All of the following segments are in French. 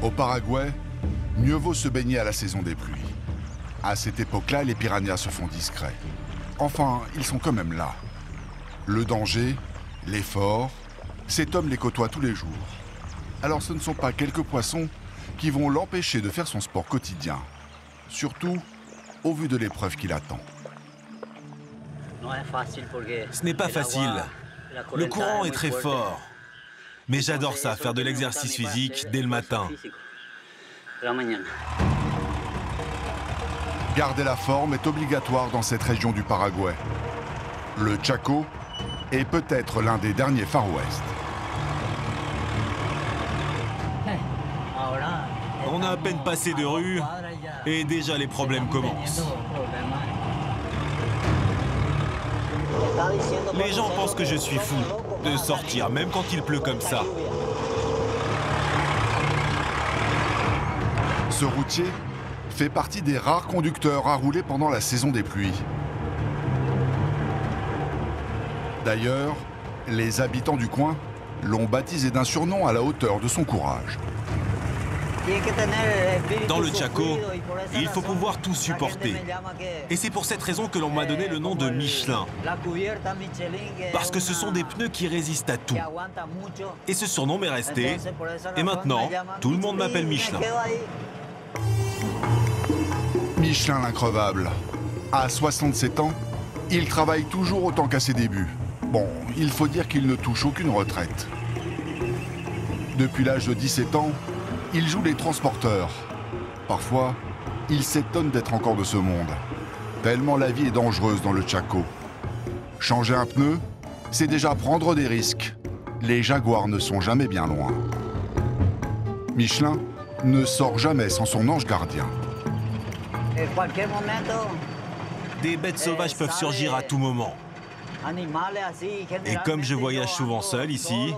Au Paraguay, mieux vaut se baigner à la saison des pluies. À cette époque-là, les piranhas se font discrets. Enfin, ils sont quand même là. Le danger, l'effort, cet homme les côtoie tous les jours. Alors ce ne sont pas quelques poissons qui vont l'empêcher de faire son sport quotidien. Surtout au vu de l'épreuve qui l'attend. Ce n'est pas facile. Le courant est très fort. Mais j'adore ça, faire de l'exercice physique dès le matin. Garder la forme est obligatoire dans cette région du Paraguay. Le Chaco est peut-être l'un des derniers Far West. On a à peine passé de rue et déjà les problèmes commencent. Les gens pensent que je suis fou de sortir, même quand il pleut comme ça. Ce routier fait partie des rares conducteurs à rouler pendant la saison des pluies. D'ailleurs, les habitants du coin l'ont baptisé d'un surnom à la hauteur de son courage. Dans le Chaco, il faut pouvoir tout supporter. Et c'est pour cette raison que l'on m'a donné le nom de Michelin. Parce que ce sont des pneus qui résistent à tout. Et ce surnom m'est resté. Et maintenant, tout le monde m'appelle Michelin. Michelin l'increvable. À 67 ans, il travaille toujours autant qu'à ses débuts. Bon, il faut dire qu'il ne touche aucune retraite. Depuis l'âge de 17 ans, il joue les transporteurs. Parfois, il s'étonne d'être encore de ce monde. Tellement la vie est dangereuse dans le Chaco. Changer un pneu, c'est déjà prendre des risques. Les jaguars ne sont jamais bien loin. Michelin ne sort jamais sans son ange gardien. Des bêtes sauvages peuvent surgir à tout moment. Et comme je voyage souvent seul ici,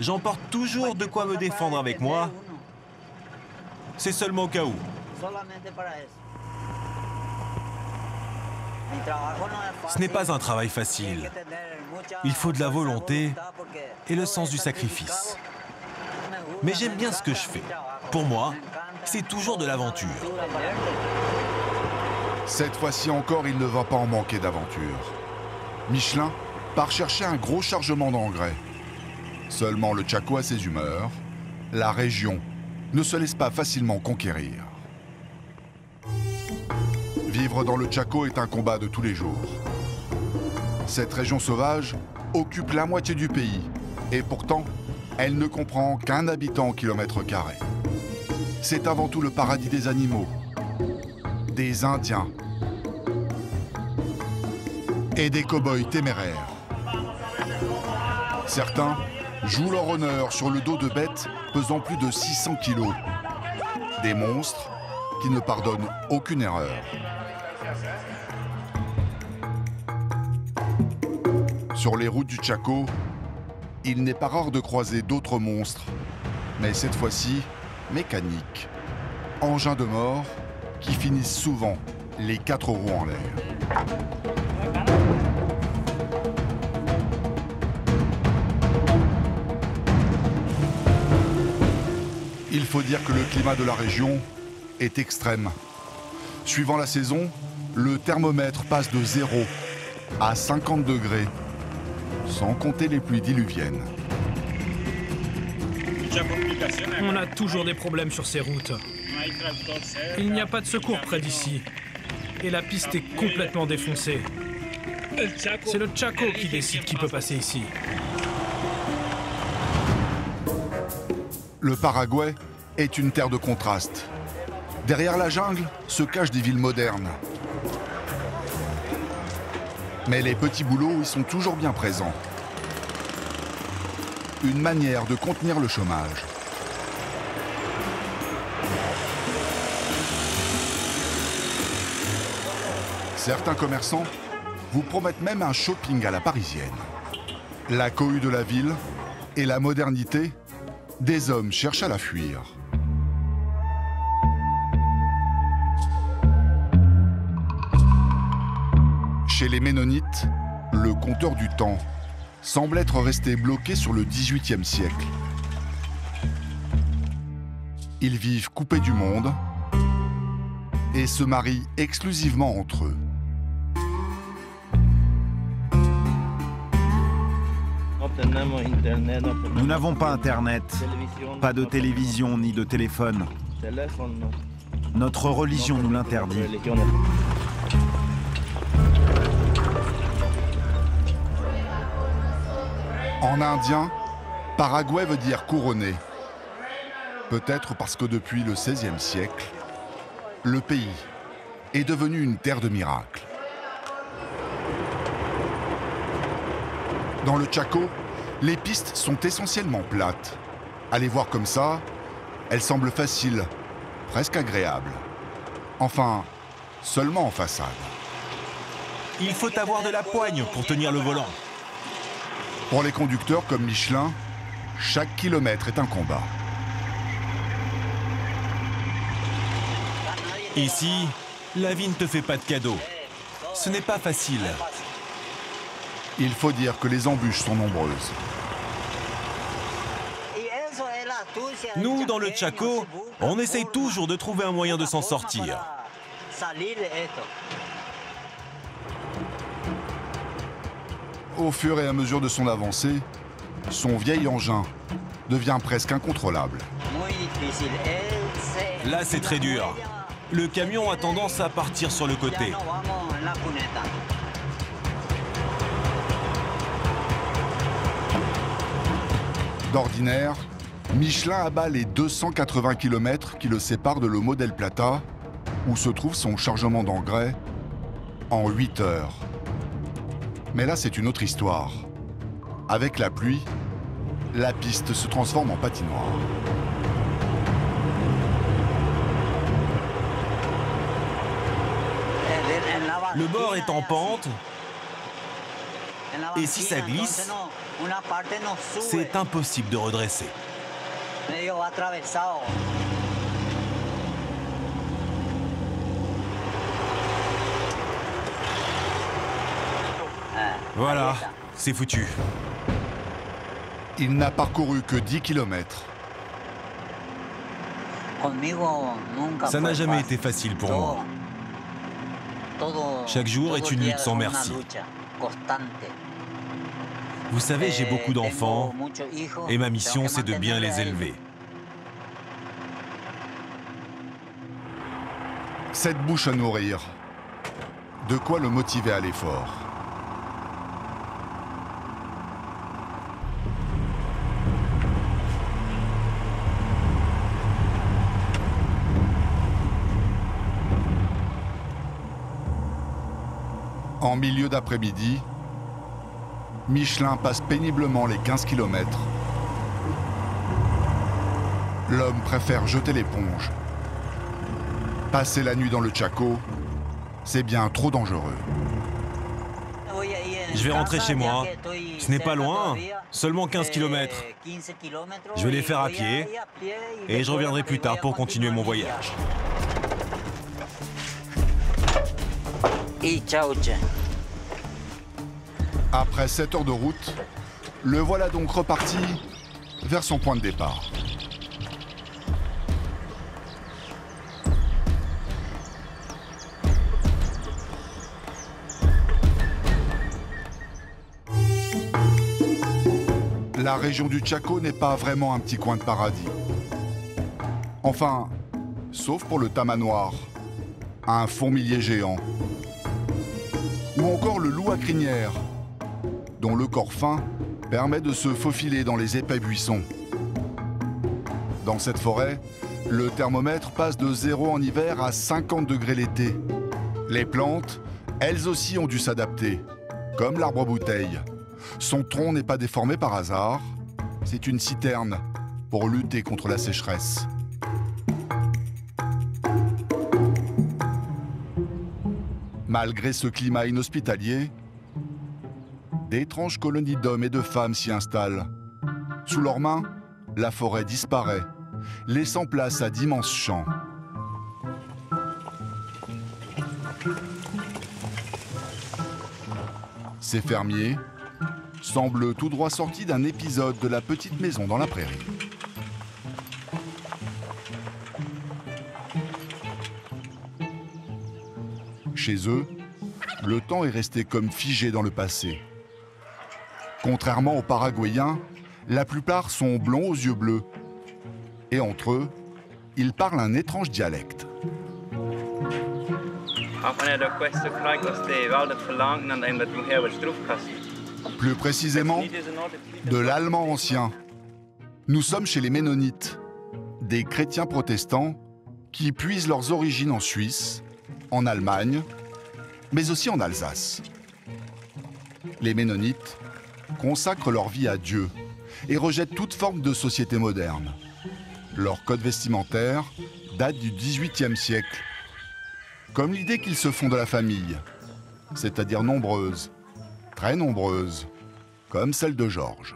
j'emporte toujours de quoi me défendre avec moi. C'est seulement au cas où. Ce n'est pas un travail facile. Il faut de la volonté et le sens du sacrifice. Mais j'aime bien ce que je fais. Pour moi, c'est toujours de l'aventure. Cette fois-ci encore, il ne va pas en manquer d'aventure. Michelin part chercher un gros chargement d'engrais. Seulement le Chaco a ses humeurs. La région ne se laisse pas facilement conquérir. Vivre dans le Chaco est un combat de tous les jours. Cette région sauvage occupe la moitié du pays et pourtant, elle ne comprend qu'un habitant au kilomètre carré. C'est avant tout le paradis des animaux, des Indiens et des cow-boys téméraires. Certains jouent leur honneur sur le dos de bêtes pesant plus de 600 kilos. Des monstres qui ne pardonnent aucune erreur. Sur les routes du Chaco, il n'est pas rare de croiser d'autres monstres, mais cette fois-ci, mécaniques. Engins de mort qui finissent souvent les 4 roues en l'air. Il faut dire que le climat de la région est extrême. Suivant la saison, le thermomètre passe de 0 à 50 degrés, sans compter les pluies diluviennes. On a toujours des problèmes sur ces routes. Il n'y a pas de secours près d'ici. Et la piste est complètement défoncée. C'est le Chaco qui décide qui peut passer ici. Le Paraguay est une terre de contraste. Derrière la jungle se cachent des villes modernes. Mais les petits boulots y sont toujours bien présents. Une manière de contenir le chômage. Certains commerçants vous promettent même un shopping à la parisienne. La cohue de la ville et la modernité, des hommes cherchent à la fuir. Chez les Ménonites, le compteur du temps semble être resté bloqué sur le XVIIIe siècle. Ils vivent coupés du monde et se marient exclusivement entre eux. Nous n'avons pas Internet, pas de télévision ni de téléphone. Notre religion nous l'interdit. En indien, Paraguay veut dire couronné. Peut-être parce que depuis le XVIe siècle, le pays est devenu une terre de miracles. Dans le Chaco, les pistes sont essentiellement plates. À les voir comme ça, elles semblent faciles, presque agréables. Enfin, seulement en façade. Il faut avoir de la poigne pour tenir le volant. Pour les conducteurs comme Michelin, chaque kilomètre est un combat. Ici, la vie ne te fait pas de cadeaux. Ce n'est pas facile. Il faut dire que les embûches sont nombreuses. Nous, dans le Chaco, on essaye toujours de trouver un moyen de s'en sortir. Au fur et à mesure de son avancée, son vieil engin devient presque incontrôlable. Là, c'est très dur. Le camion a tendance à partir sur le côté. D'ordinaire, Michelin abat les 280 km qui le séparent de Lomo del Plata, où se trouve son chargement d'engrais, en 8 heures. Mais là, c'est une autre histoire. Avec la pluie, la piste se transforme en patinoire. Le bord est en pente, et si ça glisse, c'est impossible de redresser. Voilà, c'est foutu. Il n'a parcouru que 10 km. Ça n'a jamais été facile pour moi. Chaque jour est une lutte sans merci. Vous savez, j'ai beaucoup d'enfants et ma mission, c'est de bien les élever. Cette bouche à nourrir, de quoi le motiver à l'effort. En milieu d'après-midi, Michelin passe péniblement les 15 km. L'homme préfère jeter l'éponge. Passer la nuit dans le Chaco, c'est bien trop dangereux. Je vais rentrer chez moi. Ce n'est pas loin, seulement 15 km. Je vais les faire à pied et je reviendrai plus tard pour continuer mon voyage. Après 7 heures de route, le voilà donc reparti vers son point de départ. La région du Chaco n'est pas vraiment un petit coin de paradis. Enfin, sauf pour le tamanoir, un fourmilier géant. Ou encore le loup à crinière, dont le corps fin permet de se faufiler dans les épais buissons. Dans cette forêt, le thermomètre passe de 0 en hiver à 50 degrés l'été. Les plantes, elles aussi ont dû s'adapter, comme l'arbre bouteille. Son tronc n'est pas déformé par hasard, c'est une citerne pour lutter contre la sécheresse. Malgré ce climat inhospitalier, d'étranges colonies d'hommes et de femmes s'y installent. Sous leurs mains, la forêt disparaît, laissant place à d'immenses champs. Ces fermiers semblent tout droit sortis d'un épisode de La Petite Maison dans la Prairie. Chez eux, le temps est resté comme figé dans le passé. Contrairement aux Paraguayens, la plupart sont blonds aux yeux bleus. Et entre eux, ils parlent un étrange dialecte. Plus précisément, de l'allemand ancien. Nous sommes chez les Ménonites, des chrétiens protestants qui puisent leurs origines en Suisse, en Allemagne, mais aussi en Alsace. Les Ménonites consacrent leur vie à Dieu et rejettent toute forme de société moderne. Leur code vestimentaire date du XVIIIe siècle, comme l'idée qu'ils se font de la famille, c'est-à-dire nombreuse, très nombreuse, comme celle de Georges.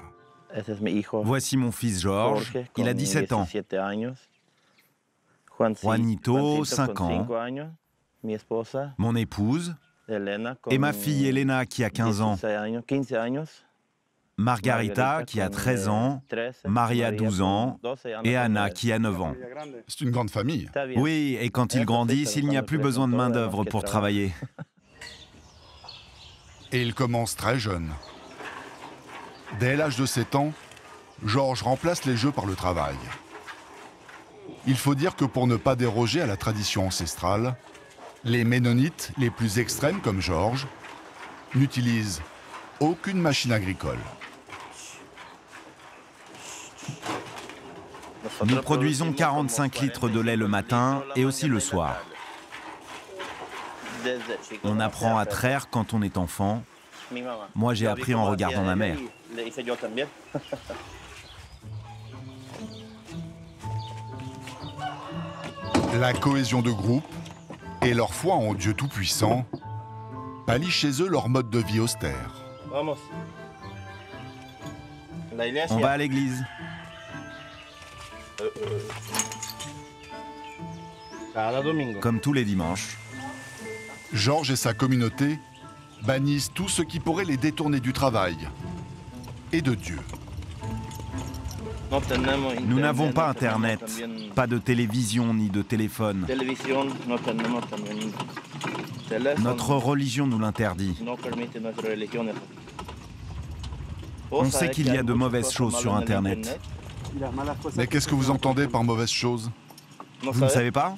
Voici mon fils Georges, il a 17 ans. Juanito, 5 ans. Mon épouse. Et ma fille Elena qui a 15 ans. Margarita qui a 13 ans. Maria 12 ans. Et Anna qui a 9 ans. C'est une grande famille. Oui, et quand ils grandissent, il n'y a plus besoin de main-d'œuvre pour travailler. Et ils commencent très jeunes. Dès l'âge de 7 ans, Georges remplace les jeux par le travail. Il faut dire que pour ne pas déroger à la tradition ancestrale, les Ménonites les plus extrêmes comme Georges n'utilisent aucune machine agricole. Nous produisons 45 litres de lait le matin et aussi le soir. On apprend à traire quand on est enfant. Moi, j'ai appris en regardant ma mère. La cohésion de groupe et leur foi en Dieu Tout-Puissant pallient chez eux leur mode de vie austère. On va à l'église. Comme tous les dimanches. Georges et sa communauté bannissent tout ce qui pourrait les détourner du travail et de Dieu. Nous n'avons pas Internet, pas de télévision ni de téléphone. Notre religion nous l'interdit. On sait qu'il y a de mauvaises choses sur Internet. Mais qu'est-ce que vous entendez par mauvaise chose? Vous ne savez pas?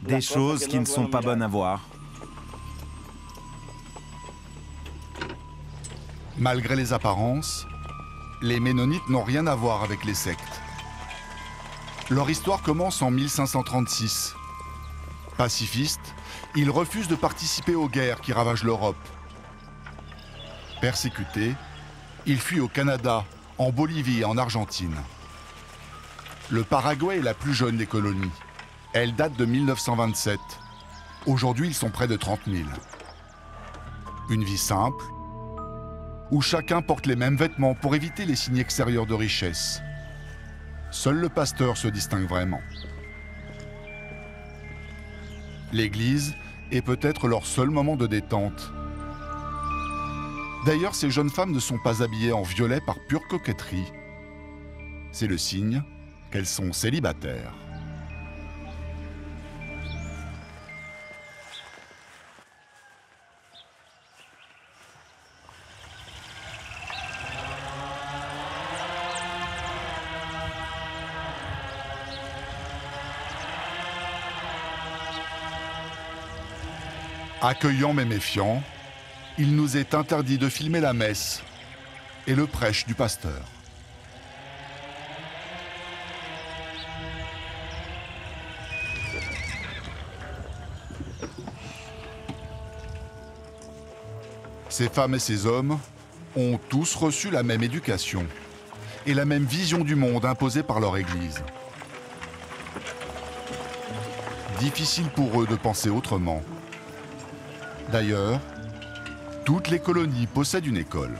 Des choses qui ne sont pas bonnes à voir. Malgré les apparences, les Ménonites n'ont rien à voir avec les sectes. Leur histoire commence en 1536. Pacifistes, ils refusent de participer aux guerres qui ravagent l'Europe. Persécutés, ils fuient au Canada, en Bolivie et en Argentine. Le Paraguay est la plus jeune des colonies. Elle date de 1927. Aujourd'hui, ils sont près de 30 000. Une vie simple, où chacun porte les mêmes vêtements pour éviter les signes extérieurs de richesse. Seul le pasteur se distingue vraiment. L'église est peut-être leur seul moment de détente. D'ailleurs, ces jeunes femmes ne sont pas habillées en violet par pure coquetterie. C'est le signe qu'elles sont célibataires. Accueillant mais méfiant, il nous est interdit de filmer la messe et le prêche du pasteur. Ces femmes et ces hommes ont tous reçu la même éducation et la même vision du monde imposée par leur Église. Difficile pour eux de penser autrement. D'ailleurs, toutes les colonies possèdent une école.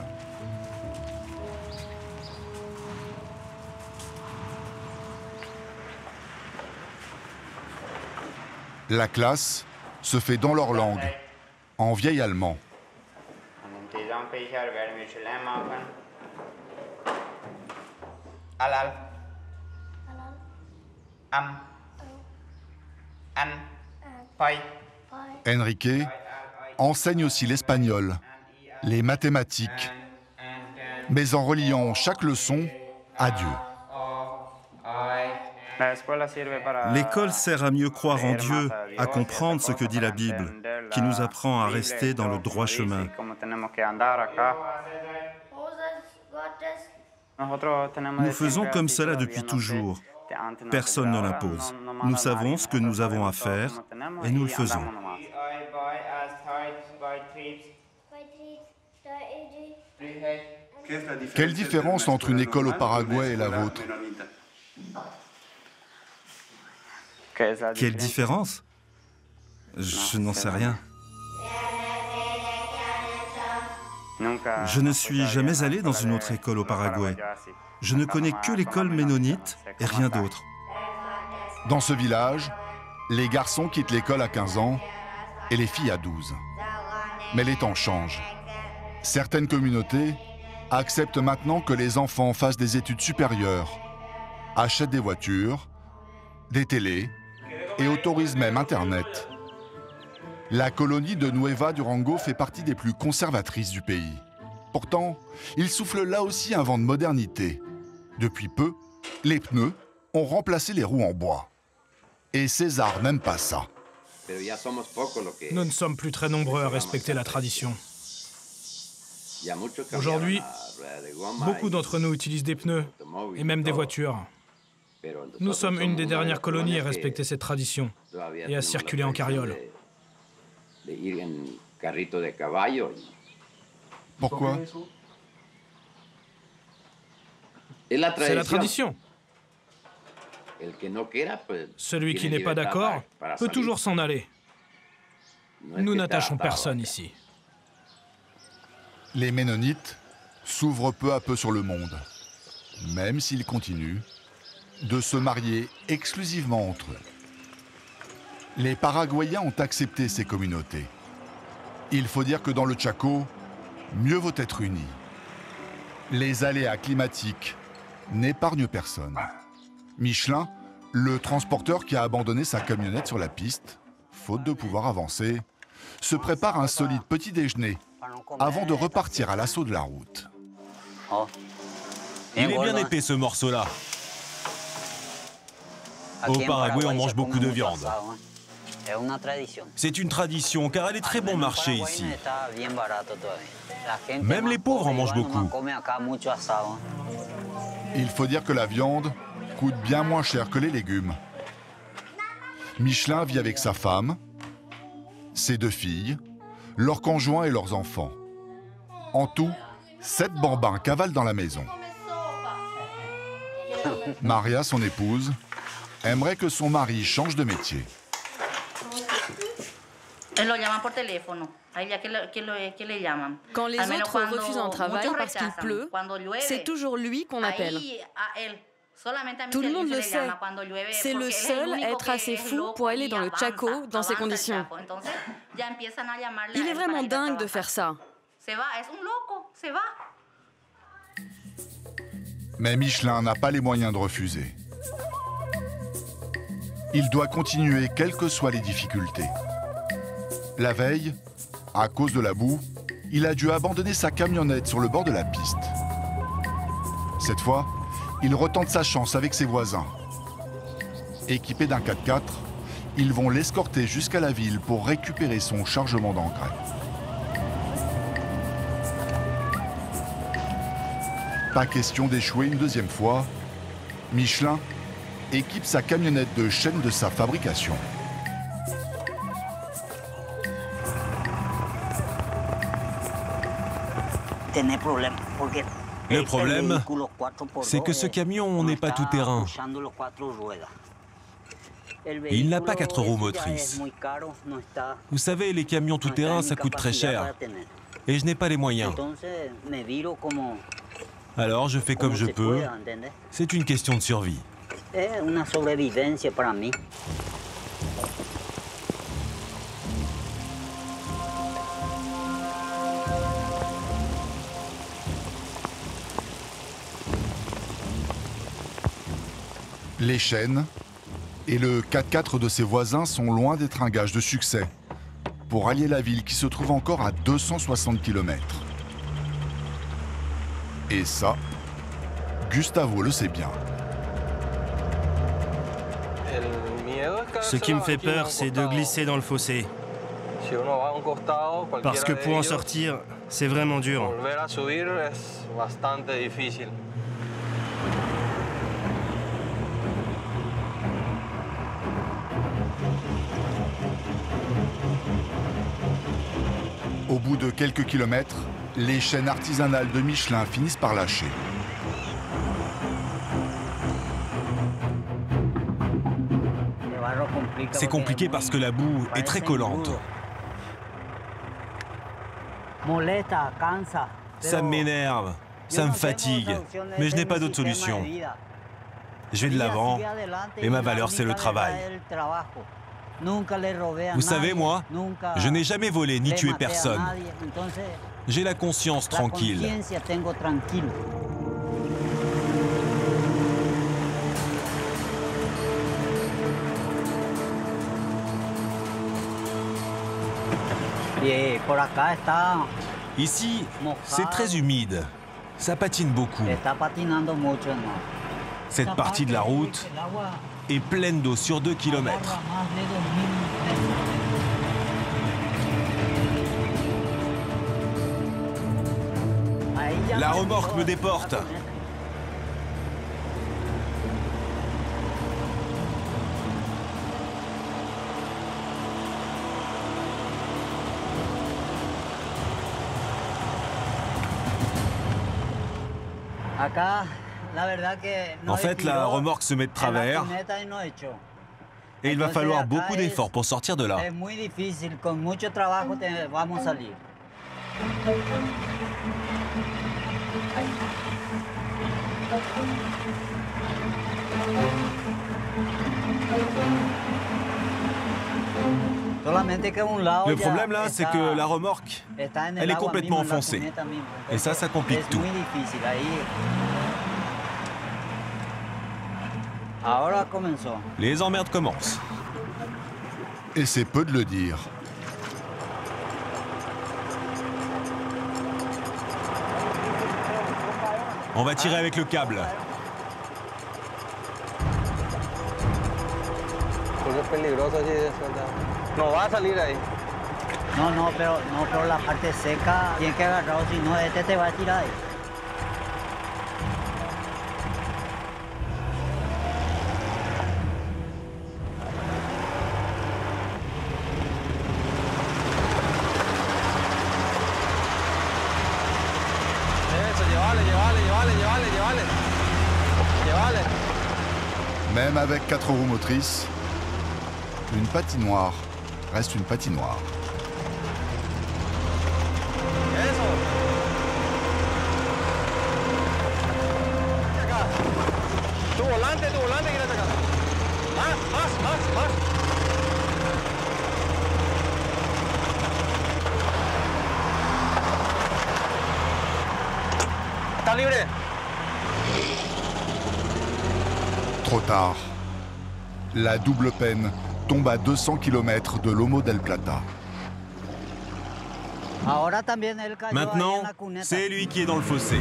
La classe se fait dans leur langue, en vieil allemand. Enrique enseigne aussi l'espagnol, les mathématiques, mais en reliant chaque leçon à Dieu. L'école sert à mieux croire en Dieu, à comprendre ce que dit la Bible, qui nous apprend à rester dans le droit chemin. Nous faisons comme cela depuis toujours. Personne ne l'impose. Nous savons ce que nous avons à faire et nous le faisons. Quelle différence entre une école au Paraguay et la vôtre? Quelle différence? Je n'en sais rien. Je ne suis jamais allé dans une autre école au Paraguay. Je ne connais que l'école ménonite et rien d'autre. Dans ce village, les garçons quittent l'école à 15 ans et les filles à 12. Mais les temps changent. Certaines communautés acceptent maintenant que les enfants fassent des études supérieures, achètent des voitures, des télés et autorisent même Internet. La colonie de Nueva Durango fait partie des plus conservatrices du pays. Pourtant, il souffle là aussi un vent de modernité. Depuis peu, les pneus ont remplacé les roues en bois. Et César n'aime pas ça. Nous ne sommes plus très nombreux à respecter la tradition. Aujourd'hui, beaucoup d'entre nous utilisent des pneus et même des voitures. Nous sommes une des dernières colonies à respecter cette tradition et à circuler en carriole. Pourquoi? C'est la tradition. Celui qui n'est pas d'accord peut toujours s'en aller. Nous n'attachons personne ici. Les Ménonites s'ouvrent peu à peu sur le monde, même s'ils continuent de se marier exclusivement entre eux. Les Paraguayens ont accepté ces communautés. Il faut dire que dans le Chaco, mieux vaut être uni. Les aléas climatiques n'épargnent personne. Michelin, le transporteur qui a abandonné sa camionnette sur la piste, faute de pouvoir avancer, se prépare un solide petit déjeuner avant de repartir à l'assaut de la route. Il est bien épais ce morceau-là. Au Paraguay, on mange beaucoup de viande. C'est une tradition car elle est très bon marché ici. Même les pauvres en mangent beaucoup. Il faut dire que la viande coûte bien moins cher que les légumes. Michelin vit avec sa femme, ses 2 filles, leurs conjoints et leurs enfants. En tout, 7 bambins cavalent dans la maison. Maria, son épouse, aimerait que son mari change de métier. Quand les autres refusent un travail parce qu'il pleut, c'est toujours lui qu'on appelle. Tout le monde le sait. C'est le seul à être assez fou pour aller dans le Chaco dans ces conditions. Il est vraiment dingue de faire ça. Mais Michelin n'a pas les moyens de refuser. Il doit continuer quelles que soient les difficultés. La veille, à cause de la boue, il a dû abandonner sa camionnette sur le bord de la piste. Cette fois, il retente sa chance avec ses voisins. Équipés d'un 4x4, ils vont l'escorter jusqu'à la ville pour récupérer son chargement d'engrais. Pas question d'échouer une deuxième fois. Michelin équipe sa camionnette de chaîne de sa fabrication. Le problème, c'est que ce camion n'est pas tout-terrain. Il n'a pas 4 roues motrices. Vous savez, les camions tout-terrain, ça coûte très cher. Et je n'ai pas les moyens. Alors je fais comme je peux. C'est une question de survie. Les chaînes, Et le 4x4 de ses voisins sont loin d'être un gage de succès pour allier la ville qui se trouve encore à 260 km. Et ça, Gustavo le sait bien. Ce qui me fait peur, c'est de glisser dans le fossé. Parce que pour en sortir, c'est vraiment dur. Au bout de quelques kilomètres, les chaînes artisanales de Michelin finissent par lâcher. C'est compliqué parce que la boue est très collante. Ça m'énerve, ça me fatigue, mais je n'ai pas d'autre solution. Je vais de l'avant et ma valeur, c'est le travail. Vous savez, moi, je n'ai jamais volé ni tué personne. J'ai la conscience tranquille. Ici, c'est très humide. Ça patine beaucoup. Cette partie de la route est pleine d'eau sur 2 km. La remorque me déporte. En fait, la remorque se met de travers et il va falloir beaucoup d'efforts pour sortir de là. Le problème là, c'est que la remorque, elle est complètement enfoncée. Et ça complique tout. Les emmerdes commencent. Et c'est peu de le dire. On va tirer avec le câble. No, pero la parte seca tiene que agarrarlo, si no, este te va a tirar ahí. Même avec 4 roues motrices, une patinoire reste une patinoire. Trop tard. La double peine tombe à 200 km de Lomo del Plata. Maintenant, c'est lui qui est dans le fossé.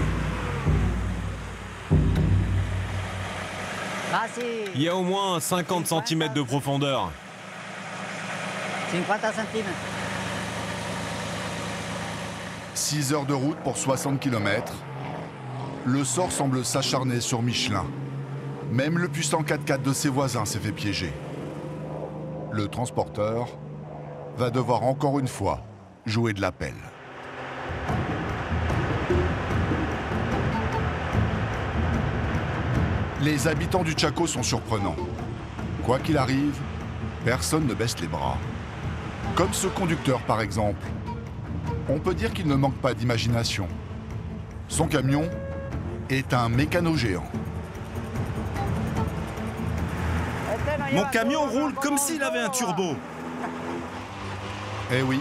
Il y a au moins 50 cm de profondeur. 6 heures de route pour 60 km. Le sort semble s'acharner sur Michelin. Même le puissant 4x4 de ses voisins s'est fait piéger. Le transporteur va devoir encore une fois jouer de la pelle. Les habitants du Chaco sont surprenants. Quoi qu'il arrive, personne ne baisse les bras. Comme ce conducteur par exemple. On peut dire qu'il ne manque pas d'imagination. Son camion est un mécano géant. Mon camion roule comme s'il avait un turbo. Eh oui,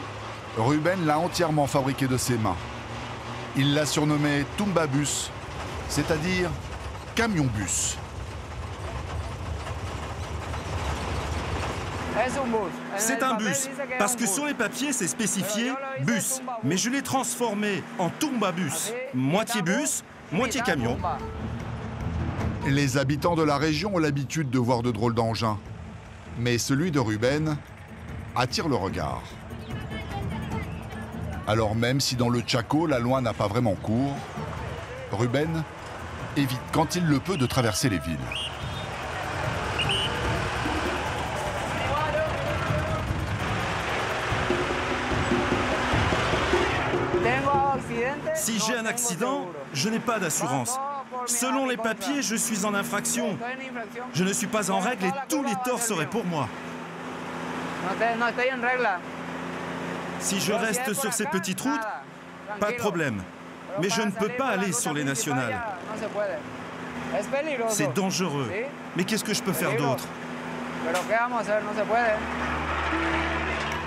Ruben l'a entièrement fabriqué de ses mains. Il l'a surnommé Tumbabus, c'est-à-dire camion-bus. C'est un bus, parce que sur les papiers, c'est spécifié bus. Mais je l'ai transformé en tumbabus. Moitié bus, moitié camion. Les habitants de la région ont l'habitude de voir de drôles d'engins. Mais celui de Rubén attire le regard. Alors même si dans le Chaco, la loi n'a pas vraiment cours, Rubén évite quand il le peut de traverser les villes. Si j'ai un accident, je n'ai pas d'assurance. Selon les papiers, je suis en infraction. Je ne suis pas en règle et tous les torts seraient pour moi. Si je reste sur ces petites routes, pas de problème. Mais je ne peux pas aller sur les nationales. C'est dangereux. Mais qu'est-ce que je peux faire d'autre?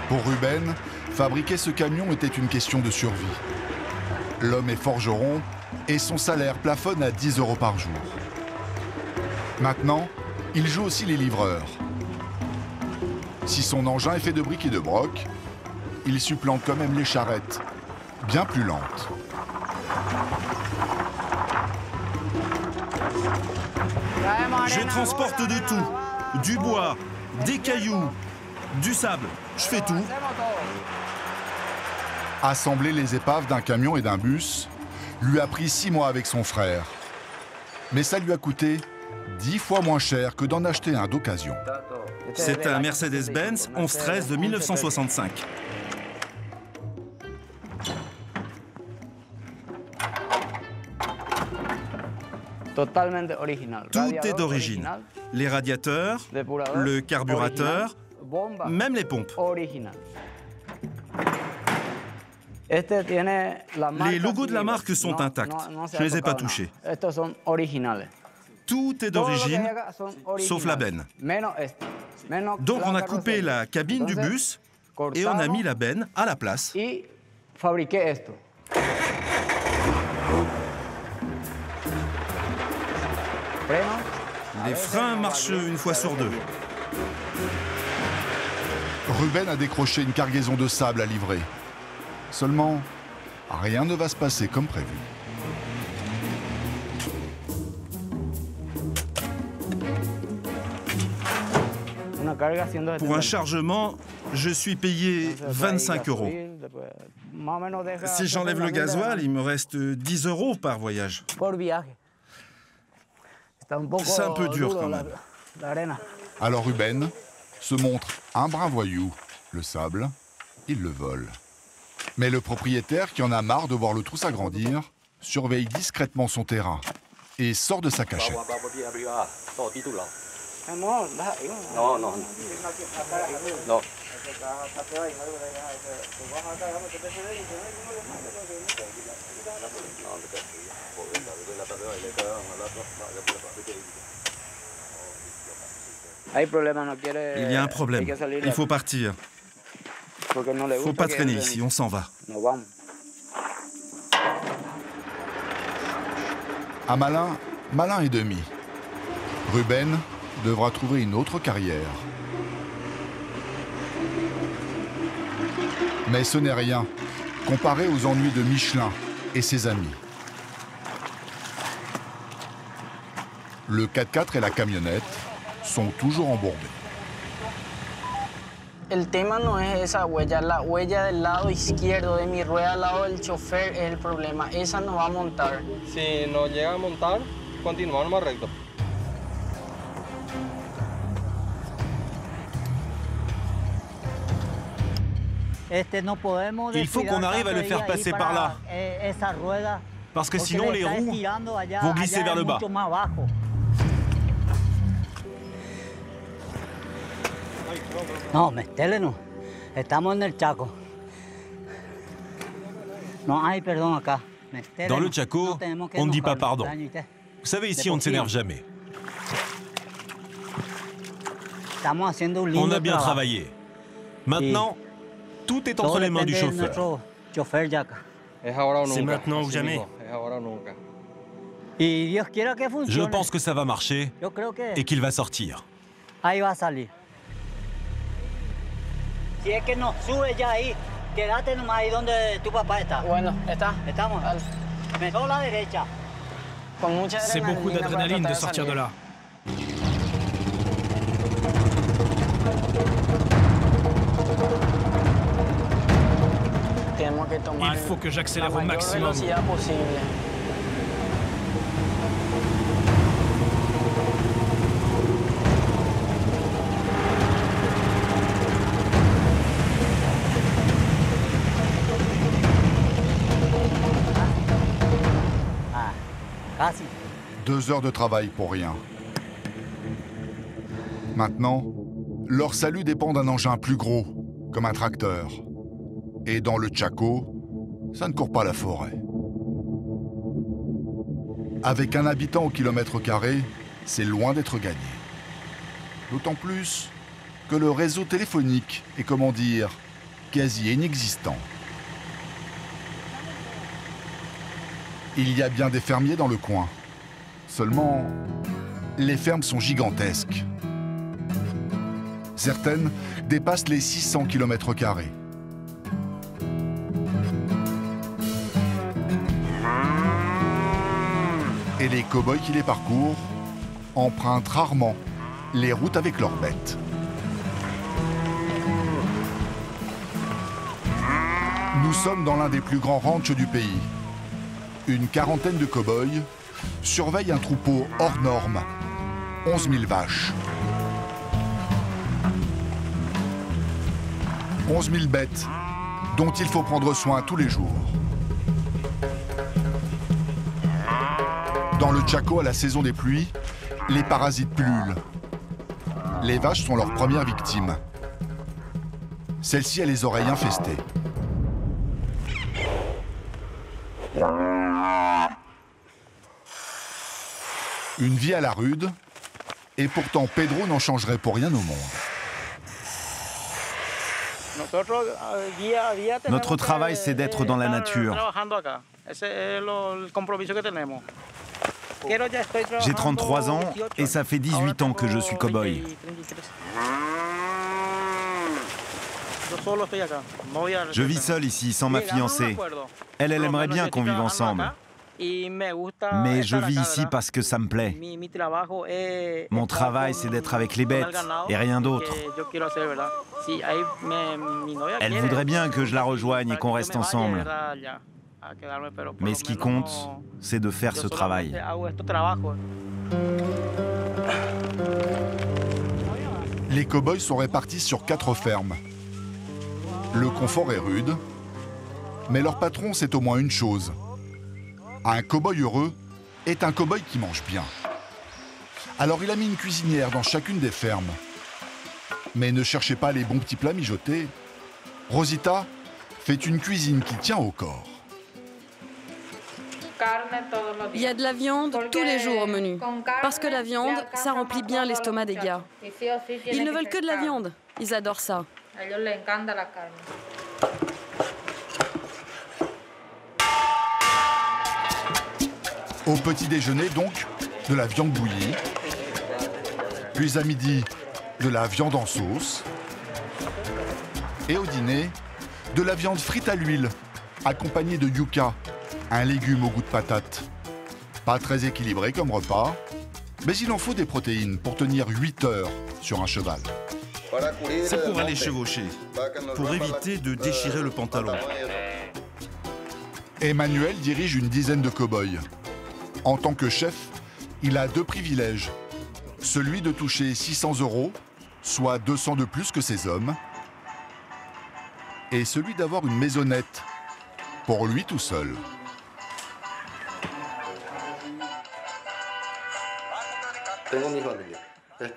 Pour Rubén, fabriquer ce camion était une question de survie. L'homme est forgeron et son salaire plafonne à 10 € par jour. Maintenant, il joue aussi les livreurs. Si son engin est fait de briques et de broc, il supplante quand même les charrettes, bien plus lentes. Je transporte de tout. Du bois, des cailloux, du sable. Je fais tout. Assembler les épaves d'un camion et d'un bus lui a pris 6 mois avec son frère. Mais ça lui a coûté 10 fois moins cher que d'en acheter un d'occasion. C'est un Mercedes-Benz 1113 de 1965. Tout est d'origine. Les radiateurs, le carburateur, même les pompes. Les logos de la marque sont intacts. Je ne les ai pas touchés. Tout est d'origine, sauf la benne. Donc on a coupé la cabine du bus et on a mis la benne à la place. Les freins marchent une fois sur deux. Rubén a décroché une cargaison de sable à livrer. Seulement, rien ne va se passer comme prévu. Pour un chargement, je suis payé 25 €. Si j'enlève le gasoil, il me reste 10 € par voyage. C'est un peu dur quand même. Alors Rubén se montre un brin voyou. Le sable, il le vole. Mais le propriétaire, qui en a marre de voir le trou s'agrandir, surveille discrètement son terrain et sort de sa cachette. Il y a un problème. Il faut partir. Il ne faut pas traîner ici, on s'en va. À malin, malin et demi. Rubén devra trouver une autre carrière. Mais ce n'est rien, comparé aux ennuis de Michelin et ses amis. Le 4x4 et la camionnette sont toujours embourbés. El tema no es esa huella, la huella del lado izquierdo de mi rueda al lado del chofer es el problema. Esa no va a montar. Si no llega a montar, continuamos más recto. Il faut qu'on arrive à le faire passer par là. Parce que sinon, les roues vont glisser vers le bas. No, métele, estamos en el Chaco. No hay perdón acá. Dans le Chaco, on ne dit pas pardon. Vous savez, ici, on ne s'énerve jamais. On a bien travaillé. Maintenant, tout est entre les mains du chauffeur. C'est maintenant ou jamais. Je pense que ça va marcher et qu'il va sortir. Si es que no sube ya ahí, quédate nomás ahí donde tu papá está. Bueno, está. Estamos. Me solo a la derecha. C'est beaucoup d'adrénaline de sortir de là. Il faut que j'accélère au maximum. Casi. 2 heures de travail pour rien. Maintenant, leur salut dépend d'un engin plus gros, comme un tracteur. Et dans le Chaco, ça ne court pas la forêt. Avec un habitant au kilomètre carré, c'est loin d'être gagné. D'autant plus que le réseau téléphonique est, comment dire, quasi inexistant. Il y a bien des fermiers dans le coin. Seulement, les fermes sont gigantesques. Certaines dépassent les 600 km². Et les cow-boys qui les parcourent empruntent rarement les routes avec leurs bêtes. Nous sommes dans l'un des plus grands ranchs du pays. Une quarantaine de cow-boys surveillent un troupeau hors norme, 11 000 vaches. 11 000 bêtes dont il faut prendre soin tous les jours. Dans le Chaco, à la saison des pluies, les parasites pullulent. Les vaches sont leurs premières victimes. Celle-ci a les oreilles infestées. Une vie à la rude, et pourtant Pedro n'en changerait pour rien au monde. Notre travail, c'est d'être dans la nature. J'ai 33 ans et ça fait 18 ans que je suis cow-boy. Je vis seul ici, sans ma fiancée. Elle aimerait bien qu'on vive ensemble. Mais je vis ici parce que ça me plaît. Mon travail, c'est d'être avec les bêtes et rien d'autre. Elle voudrait bien que je la rejoigne et qu'on reste ensemble. Mais ce qui compte, c'est de faire ce travail. Les cow-boys sont répartis sur 4 fermes. Le confort est rude, mais leur patron sait au moins une chose. Un cow-boy heureux est un cow-boy qui mange bien. Alors il a mis une cuisinière dans chacune des fermes. Mais ne cherchez pas les bons petits plats mijotés. Rosita fait une cuisine qui tient au corps. Il y a de la viande tous les jours au menu. Parce que la viande, ça remplit bien l'estomac des gars. Ils ne veulent que de la viande. Ils adorent ça. Au petit déjeuner, donc, de la viande bouillie. Puis à midi, de la viande en sauce. Et au dîner, de la viande frite à l'huile, accompagnée de yucca, un légume au goût de patate. Pas très équilibré comme repas, mais il en faut des protéines pour tenir 8 heures sur un cheval. C'est pour aller chevaucher, pour éviter de déchirer le pantalon. Emmanuel dirige une dizaine de cow-boys. En tant que chef, il a 2 privilèges. Celui de toucher 600 €, soit 200 de plus que ses hommes, et celui d'avoir une maisonnette, pour lui tout seul.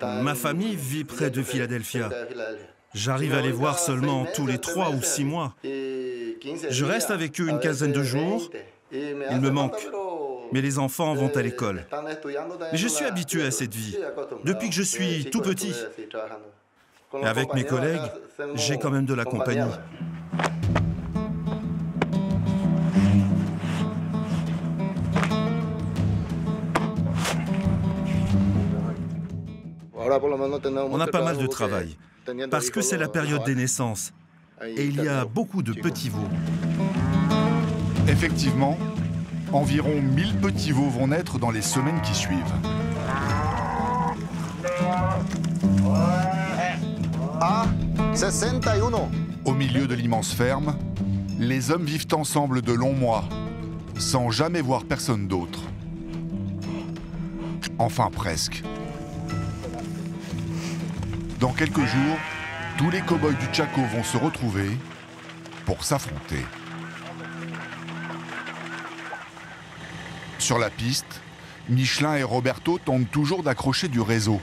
Ma famille vit près de Philadelphia. J'arrive à les voir seulement tous les 3 ou 6 mois. Je reste avec eux une quinzaine de jours. Ils me manquent. Mais les enfants vont à l'école. Mais je suis habitué à cette vie, depuis que je suis tout petit. Et avec mes collègues, j'ai quand même de la compagnie. On a pas mal de travail, parce que c'est la période des naissances. et il y a beaucoup de petits veaux. Effectivement, environ 1000 petits veaux vont naître dans les semaines qui suivent. Au milieu de l'immense ferme, les hommes vivent ensemble de longs mois, sans jamais voir personne d'autre. Enfin presque. Dans quelques jours, tous les cow-boys du Chaco vont se retrouver pour s'affronter. Sur la piste, Michelin et Roberto tentent toujours d'accrocher du réseau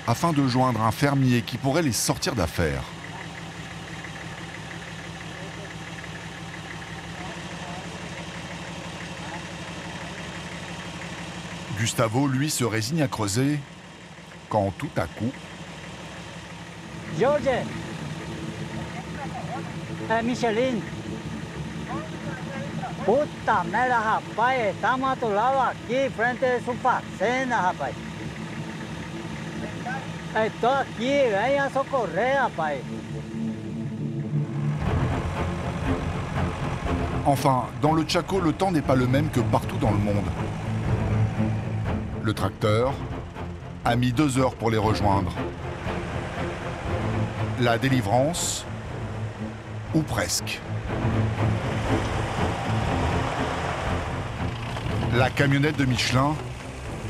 afin de joindre un fermier qui pourrait les sortir d'affaire. Gustavo, lui, se résigne à creuser quand tout à coup... George, Micheline, puta merda, rapaz, estamos atolados aqui frente de su fazenda, rapaz. Estou aqui, venha socorrer, rapaz. Enfin, dans le Chaco, le temps n'est pas le même que partout dans le monde. Le tracteur a mis 2 heures pour les rejoindre. La délivrance, ou presque. La camionnette de Michelin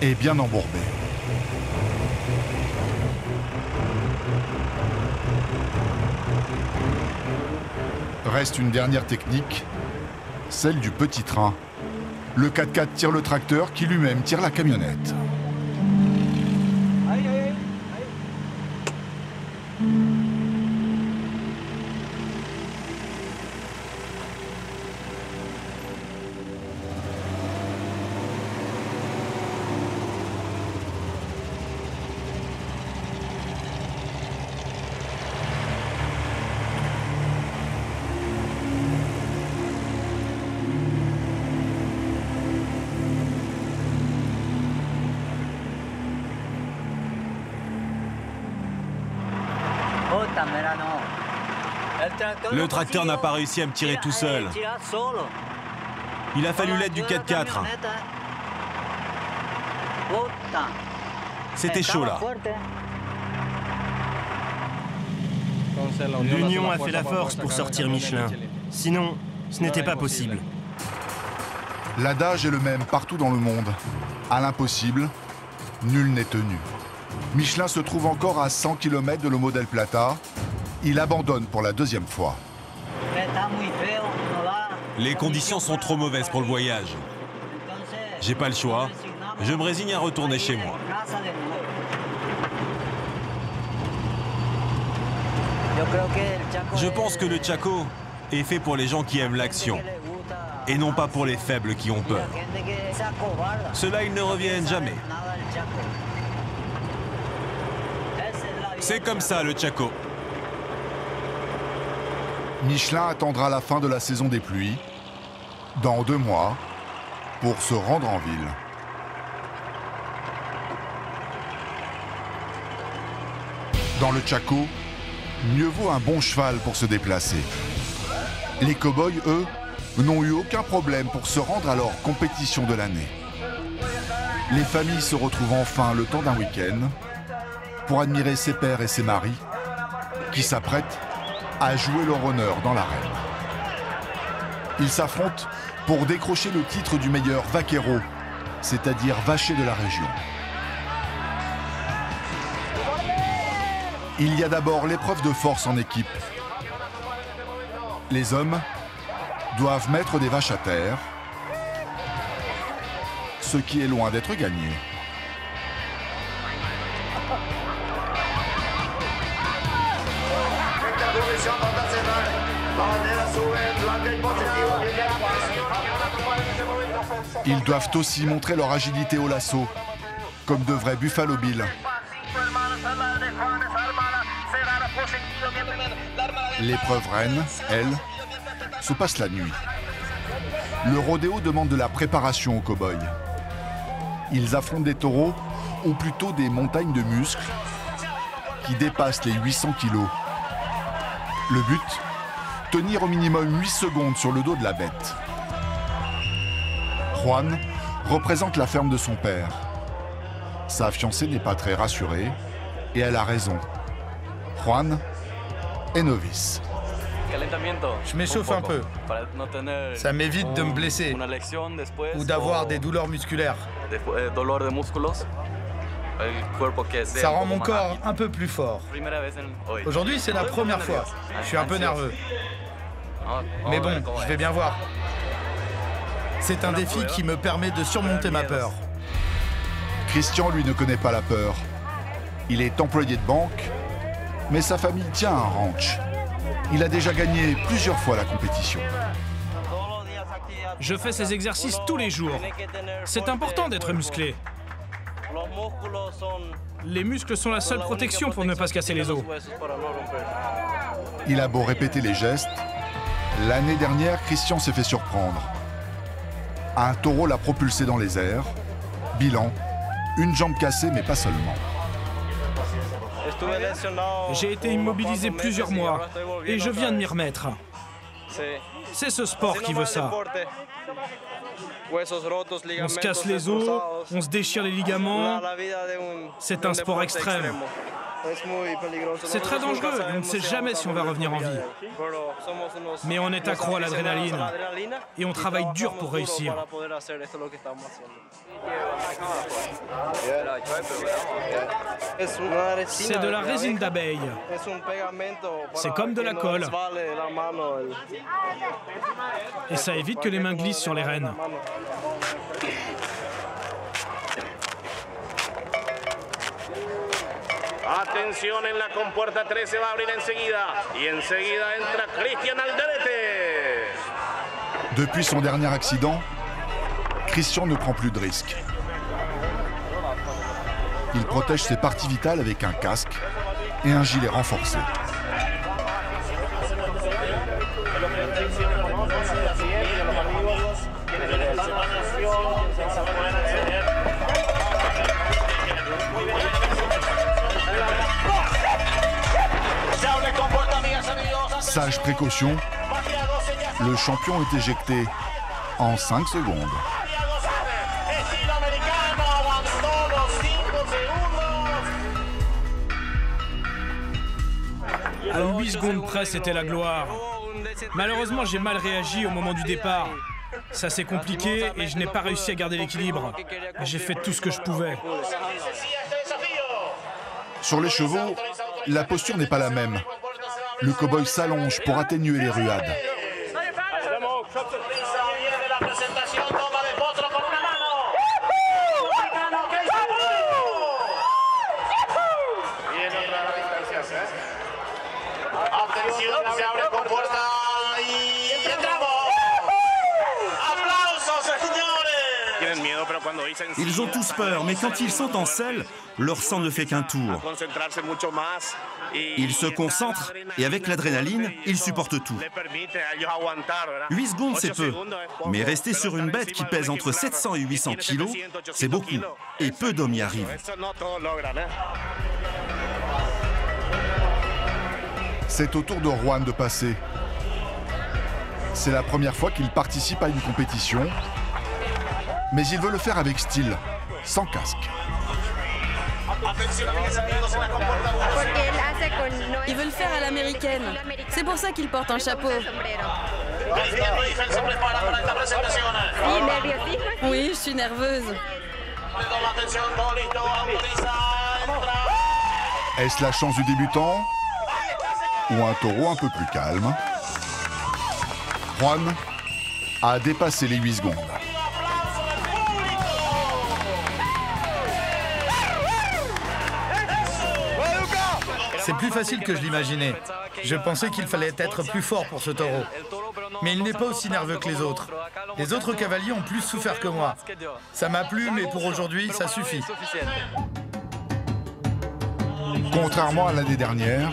est bien embourbée. Reste une dernière technique, celle du petit train. Le 4x4 tire le tracteur qui lui-même tire la camionnette. Le tracteur n'a pas réussi à me tirer tout seul. Il a fallu l'aide du 4x4. C'était chaud là. L'union a fait la force pour sortir Michelin. Sinon, ce n'était pas possible. L'adage est le même partout dans le monde. À l'impossible, nul n'est tenu. Michelin se trouve encore à 100 km de Lomo del Plata. Il abandonne pour la 2e fois. Les conditions sont trop mauvaises pour le voyage. J'ai pas le choix. Je me résigne à retourner chez moi. Je pense que le Chaco est fait pour les gens qui aiment l'action et non pas pour les faibles qui ont peur. Ceux-là, ils ne reviennent jamais. C'est comme ça, le Chaco. Michelin attendra la fin de la saison des pluies, dans 2 mois, pour se rendre en ville. Dans le Chaco, mieux vaut un bon cheval pour se déplacer. Les cow-boys, eux, n'ont eu aucun problème pour se rendre à leur compétition de l'année. Les familles se retrouvent enfin le temps d'un week-end pour admirer ses pères et ses maris qui s'apprêtent à jouer leur honneur dans l'arène. Ils s'affrontent pour décrocher le titre du meilleur vaquero, c'est-à-dire vacher de la région. Il y a d'abord l'épreuve de force en équipe. Les hommes doivent mettre des vaches à terre, ce qui est loin d'être gagné. Ils doivent aussi montrer leur agilité au lasso, comme de vrais Buffalo Bill. L'épreuve reine, elle, se passe la nuit. Le rodéo demande de la préparation aux cow-boys. Ils affrontent des taureaux, ou plutôt des montagnes de muscles, qui dépassent les 800 kilos. Le but, tenir au minimum 8 secondes sur le dos de la bête. Juan représente la ferme de son père. Sa fiancée n'est pas très rassurée et elle a raison. Juan est novice. Je m'échauffe un peu. Ça m'évite de me blesser ou d'avoir des douleurs musculaires. Ça rend mon corps un peu plus fort. Aujourd'hui, c'est la première fois. Je suis un peu nerveux. Mais bon, je vais bien voir. C'est un défi qui me permet de surmonter ma peur. Christian, lui, ne connaît pas la peur. Il est employé de banque, mais sa famille tient un ranch. Il a déjà gagné plusieurs fois la compétition. Je fais ces exercices tous les jours. C'est important d'être musclé. Les muscles sont la seule protection pour ne pas se casser les os. Il a beau répéter les gestes, l'année dernière, Christian s'est fait surprendre. Un taureau l'a propulsé dans les airs. Bilan, une jambe cassée, mais pas seulement. J'ai été immobilisé plusieurs mois et je viens de m'y remettre. C'est ce sport qui veut ça. On se casse les os, on se déchire les ligaments. C'est un sport extrême. C'est très dangereux et on ne sait jamais si on va revenir en vie. Mais on est accro à l'adrénaline et on travaille dur pour réussir. C'est de la résine d'abeille. C'est comme de la colle. Et ça évite que les mains glissent sur les rênes. Atención, en la compuerta 13 se va a abrir enseguida. Y enseguida entra Cristian Alderete. Depuis son dernier accident, Christian ne prend plus de risques. Il protège ses parties vitales avec un casque et un gilet renforcé. Sage précaution, le champion est éjecté en 5 secondes. À 8 secondes près, c'était la gloire. Malheureusement, j'ai mal réagi au moment du départ. Ça s'est compliqué et je n'ai pas réussi à garder l'équilibre. J'ai fait tout ce que je pouvais. Sur les chevaux, la posture n'est pas la même. Le cow-boy s'allonge pour atténuer les ruades. Ils ont tous peur, mais quand ils sont en selle, leur sang ne fait qu'un tour. Ils se concentrent et avec l'adrénaline, ils supportent tout. 8 secondes, c'est peu. Mais rester sur une bête qui pèse entre 700 et 800 kilos, c'est beaucoup. Et peu d'hommes y arrivent. C'est au tour de Juan de passer. C'est la première fois qu'il participe à une compétition, mais il veut le faire avec style, sans casque. Il veut le faire à l'américaine. C'est pour ça qu'il porte un chapeau. Oui, je suis nerveuse. Est-ce la chance du débutant ou un taureau un peu plus calme? Juan a dépassé les 8 secondes. C'est plus facile que je l'imaginais. Je pensais qu'il fallait être plus fort pour ce taureau. Mais il n'est pas aussi nerveux que les autres. Les autres cavaliers ont plus souffert que moi. Ça m'a plu, mais pour aujourd'hui, ça suffit. Contrairement à l'année dernière,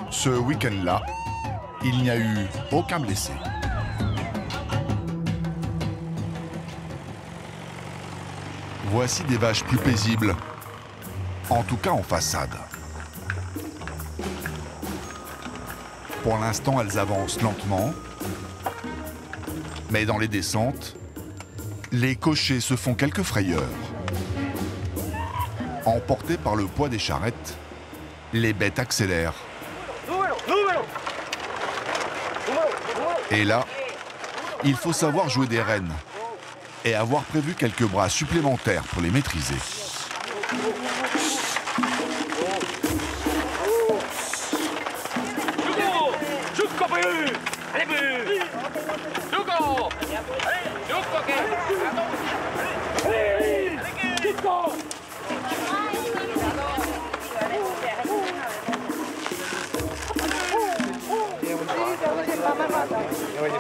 ce week-end-là, il n'y a eu aucun blessé. Voici des vaches plus paisibles, en tout cas en façade. Pour l'instant, elles avancent lentement. Mais dans les descentes, les cochers se font quelques frayeurs. Emportés par le poids des charrettes, les bêtes accélèrent. Et là, il faut savoir jouer des rênes et avoir prévu quelques bras supplémentaires pour les maîtriser.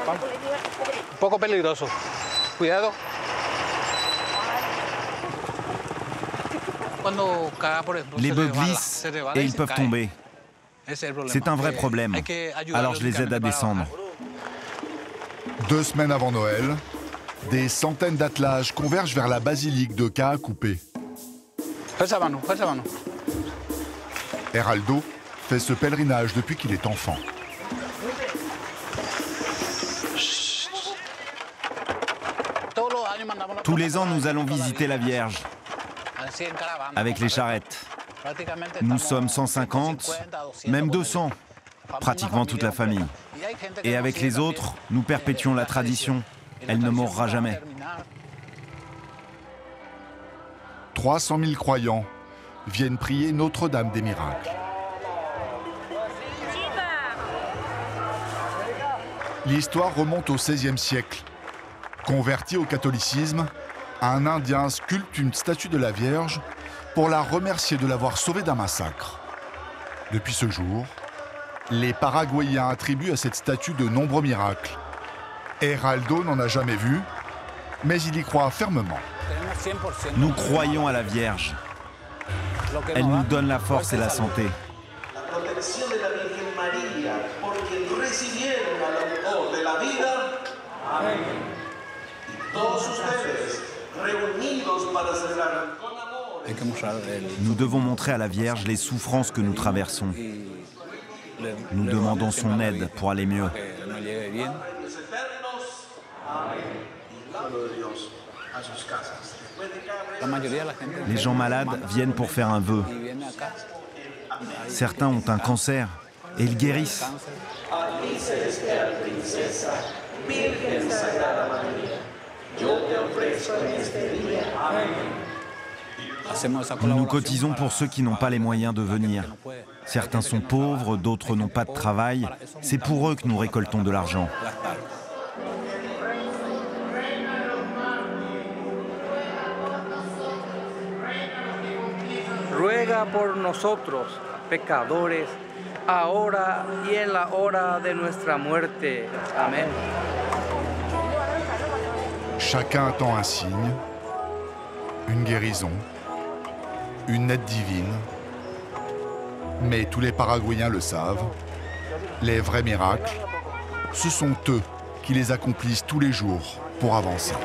Un poco peligroso. Cuidado. Les bœufs glissent et ils peuvent tomber. C'est un vrai problème. Alors je les aide à descendre. 2 semaines avant Noël, des centaines d'attelages convergent vers la basilique de Kaakupe. Heraldo fait ce pèlerinage depuis qu'il est enfant. Tous les ans, nous allons visiter la Vierge avec les charrettes. Nous sommes 150, même 200, pratiquement toute la famille. Et avec les autres, nous perpétuons la tradition. Elle ne mourra jamais. 300 000 croyants viennent prier Notre-Dame des Miracles. L'histoire remonte au XVIe siècle. Converti au catholicisme, un Indien sculpte une statue de la Vierge pour la remercier de l'avoir sauvée d'un massacre. Depuis ce jour, les Paraguayens attribuent à cette statue de nombreux miracles. Heraldo n'en a jamais vu, mais il y croit fermement. Nous croyons à la Vierge. Elle nous donne la force et la santé. Nous devons montrer à la Vierge les souffrances que nous traversons. Nous demandons son aide pour aller mieux. Les gens malades viennent pour faire un vœu. Certains ont un cancer et ils guérissent. Nous cotisons pour ceux qui n'ont pas les moyens de venir. Certains sont pauvres, d'autres n'ont pas de travail. C'est pour eux que nous récoltons de l'argent. Ruega por nosotros, pecadores, ahora y en la hora de nuestra muerte. Amen. Chacun attend un signe, une guérison, une aide divine. Mais tous les Paraguayens le savent, les vrais miracles, ce sont eux qui les accomplissent tous les jours pour avancer.